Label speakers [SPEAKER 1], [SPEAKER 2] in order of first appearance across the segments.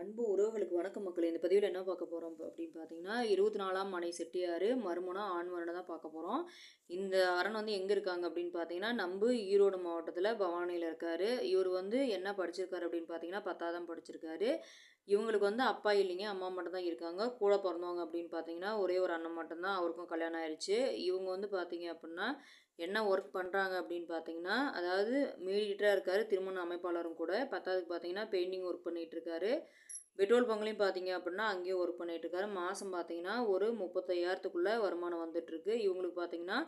[SPEAKER 1] அன்பு உறவுகளுக்கு வணக்கம் மக்களே. இந்த பதிவில் என்ன பார்க்க போகிறோம் அப்படின்னு பார்த்தீங்கன்னா, 24ஆம் மனை செட்டியார் மறுமணம் ஆண் வரனை தான் பார்க்க போகிறோம். இந்த வரன் வந்து எங்கே இருக்காங்க அப்படின்னு பார்த்தீங்கன்னா, ஈரோடு மாவட்டத்தில் பவானியில் இருக்கார். இவர் வந்து என்ன படிச்சிருக்காரு அப்படின்னு பார்த்தீங்கன்னா, 10ஆம் படிச்சிருக்காரு. இவங்களுக்கு வந்து அப்பா இல்லைங்க, அம்மா மட்டும் தான் இருக்காங்க. கூட பிறந்தவங்க அப்படின்னு பார்த்தீங்கன்னா, ஒரே ஒரு அண்ணன் மட்டும்தான். அவருக்கும் கல்யாணம் ஆயிடுச்சு. இவங்க வந்து பார்த்தீங்க அப்படின்னா என்ன ஒர்க் பண்ணுறாங்க அப்படின்னு பார்த்தீங்கன்னா, அதாவது மீடியேட்டராக இருக்கார், திருமண அமைப்பாளரும் கூட. 10ஆவதுக்கு பார்த்தீங்கன்னா பெயிண்டிங் ஒர்க் பண்ணிகிட்ருக்காரு. பெட்ரோல் பங்க்லேயும் பார்த்தீங்க அப்படின்னா அங்கேயும் ஒர்க் பண்ணிகிட்ருக்காரு. மாதம் பார்த்தீங்கன்னா ஒரு 35,000த்துக்குள்ளே வருமானம் வந்துட்டுருக்கு. இவங்களுக்கு பார்த்தீங்கன்னா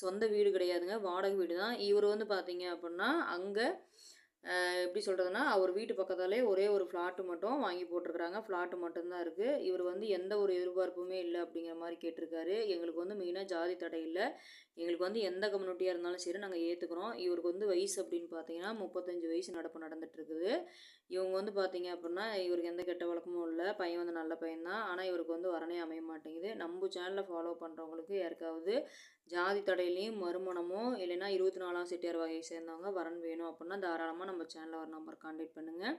[SPEAKER 1] சொந்த வீடு கிடையாதுங்க, வாடகை வீடு தான். இவர் வந்து பார்த்தீங்க அப்படின்னா அங்கே எப்படி சொல்கிறதுனா, அவர் வீட்டு பக்கத்தாலே ஒரே ஒரு ஃப்ளாட்டு மட்டும் வாங்கி போட்டிருக்கிறாங்க. ஃப்ளாட்டு மட்டும்தான் இருக்குது. இவர் வந்து எந்த ஒரு எதிர்பார்ப்புமே இல்லை அப்படிங்கிற மாதிரி கேட்டிருக்காரு. எங்களுக்கு வந்து மெயினாக ஜாதி தடை இல்லை, எங்களுக்கு வந்து எந்த கம்யூனிட்டியாக இருந்தாலும் சரி நாங்கள் ஏற்றுக்குறோம். இவருக்கு வந்து வயசு அப்படின்னு பார்த்தீங்கன்னா 35 வயசு நடப்பு நடந்துட்டுருக்குது. இவங்க வந்து பார்த்தீங்க அப்படின்னா இவருக்கு எந்த கெட்ட வழக்கமும் இல்லை, பையன் வந்து நல்ல பையன் தான். ஆனால் இவருக்கு வந்து வரனே அமைய மாட்டேங்குது. நம்ம சேனலை ஃபாலோ பண்ணுறவங்களுக்கு யாருக்காவது ஜாதி தடையிலையும் மறுமணமோ இல்லைன்னா 24ஆம் செட்டியார் வகையை சேர்ந்தவங்க வரன் வேணும் அப்படின்னா தாராளமாக நம்ம சேனலில் ஒரு நம்பர் கான்டாக்ட் பண்ணுங்கள்.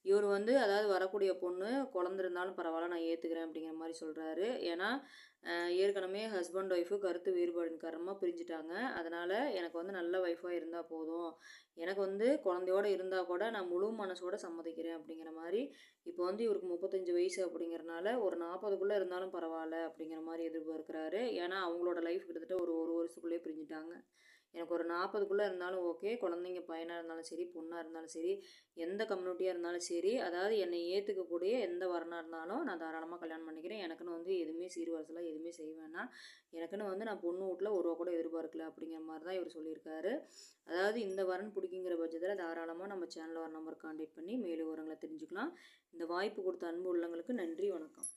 [SPEAKER 1] இவர் வந்து அதாவது வரக்கூடிய பொண்ணு குழந்த இருந்தாலும் பரவாயில்ல, நான் ஏற்றுக்கிறேன் அப்படிங்கிற மாதிரி சொல்கிறாரு. ஏன்னா ஏற்கனவே ஹஸ்பண்ட் ஒய்ஃபு கருத்து வேறுபாடின் காரணமாக பிரிஞ்சுட்டாங்க. அதனால் எனக்கு வந்து நல்ல ஒய்ஃபாக இருந்தால் போதும், எனக்கு வந்து குழந்தையோடு இருந்தால் கூட நான் முழு மனசோடு சம்மதிக்கிறேன் அப்படிங்கிற மாதிரி. இப்போ வந்து இவருக்கு 35 வயசு அப்படிங்கிறனால ஒரு 40க்குள்ளே இருந்தாலும் பரவாயில்ல அப்படிங்கிற மாதிரி எதிர்பார்க்குறாரு. ஏன்னா அவங்களோட லைஃப் கிட்டத்தட்ட ஒரு வருஷத்துக்குள்ளேயே பிரிஞ்சுட்டாங்க. எனக்கு ஒரு 40க்குள்ளே இருந்தாலும் ஓகே, குழந்தைங்க பையனாக இருந்தாலும் சரி, பொண்ணாக இருந்தாலும் சரி, எந்த கம்யூனிட்டியாக இருந்தாலும் சரி, அதாவது என்னை ஏற்றுக்கக்கூடிய எந்த வரனாக இருந்தாலும் நான் தாராளமாக கல்யாணம் பண்ணிக்கிறேன். எனக்குன்னு வந்து எதுவுமே சீர்வரிசலாம் எதுவுமே செய்ய வேணாம், எனக்குன்னு வந்து நான் பொண்ணு வீட்டில் ஒரு ரூபா கூட எதிர்பார்க்கல அப்படிங்கிற மாதிரி தான் இவர் சொல்லியிருக்காரு. அதாவது இந்த வரன் பிடிக்குங்கிற பட்சத்தில் தாராளமாக நம்ம சேனலில் ஒரு நம்பர் கான்டாக்ட் பண்ணி மேலும் விவரங்களை தெரிஞ்சுக்கலாம். இந்த வாய்ப்பு கொடுத்த அன்பு உள்ளவங்களுக்கு நன்றி, வணக்கம்.